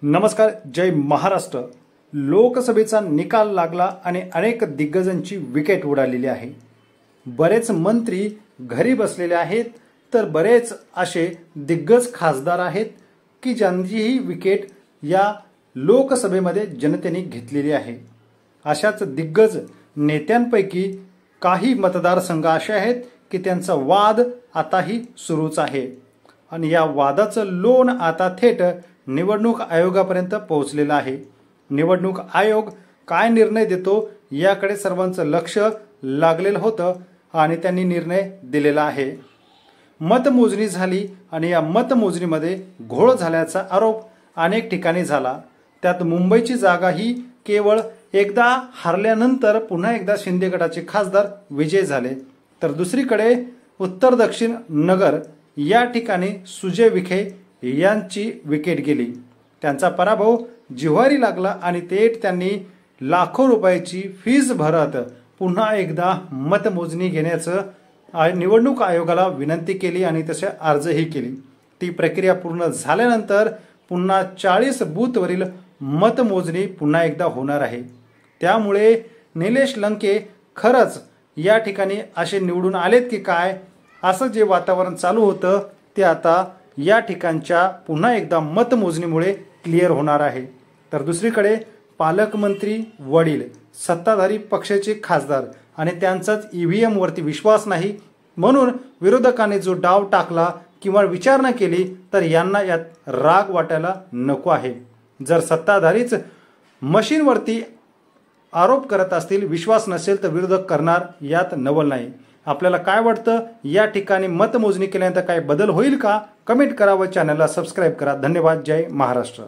नमस्कार, जय महाराष्ट्र। लोकसभेचा निकाल लागला आणि अनेक दिग्गजांची विकेट उडालेली आहे। बरेच मंत्री घरी बसलेले आहेत, तर बरेच असे दिग्गज खासदार आहेत की ज्यांचीही विकेट या लोकसभेमध्ये जनतेने घेतलेली आहे। अशाच दिग्गज नेत्यांपैकी काही मतदारसंघ असे आहेत की त्यांचा वाद आताही सुरूच आहे आणि या वादाचं लोण आता थेट निवडणूक आयोगापर्यंत पोहोचलेला आहे। निवडणूक आयोग काय निर्णय देतो याकडे सर्वांचं लक्ष लागलेलं होतं आणि त्यांनी निर्णय दिलेला आहे। मतमोजणी झाली आणि या मतमोजणीमध्ये घोळ झाल्याचा आरोप अनेक ठिकाणी झाला। त्यात मुंबईची जागा ही केवळ एकदा हरल्यानंतर पुन्हा एकदा शिंदे गटाचे खासदार विजय झाले, तर दुसरीकडे उत्तर दक्षिण नगर या ठिकाणी सुजय विखे यांची विकेट गेली। त्यांचा पराभव जिव्हारी लागला आणि त्यांनी लाखो रुपयाची फीस भरत पुन्हा एकदा मतमोजणी घेण्याचं निवडणूक आयोगाला विनंती केली आणि तसे अर्जही केली। ती प्रक्रिया पूर्ण झाल्यानंतर पुन्हा 40 बूथवरील मतमोजणी पुन्हा एकदा होणार आहे। त्यामुळे निलेश लंके खरंच या ठिकाणी असे निवडून आलेत की काय, असं जे वातावरण चालू होतं ते आता या ठिकाणच्या पुन्हा एकदा मतमोजणीमुळे क्लिअर होणार आहे। तर दुसरीकडे पालकमंत्री, वडील, सत्ताधारी पक्षाचे खासदार आणि त्यांचाच ईव्हीएम वरती विश्वास नाही, म्हणून विरोधकांनी जो डाव टाकला किंवा विचारणा केली तर यांना यात राग वाटायला नको आहे। जर सत्ताधारीच मशीनवरती आरोप करत असतील, विश्वास नसेल तर विरोधक करणार यात नवल नाही। आपल्याला काय वाटतं, या ठिकाणी मतमोजणी केल्यानंतर काय बदल होईल का? कमेंट करा व चॅनलला सबस्क्राईब करा। धन्यवाद। जय महाराष्ट्र।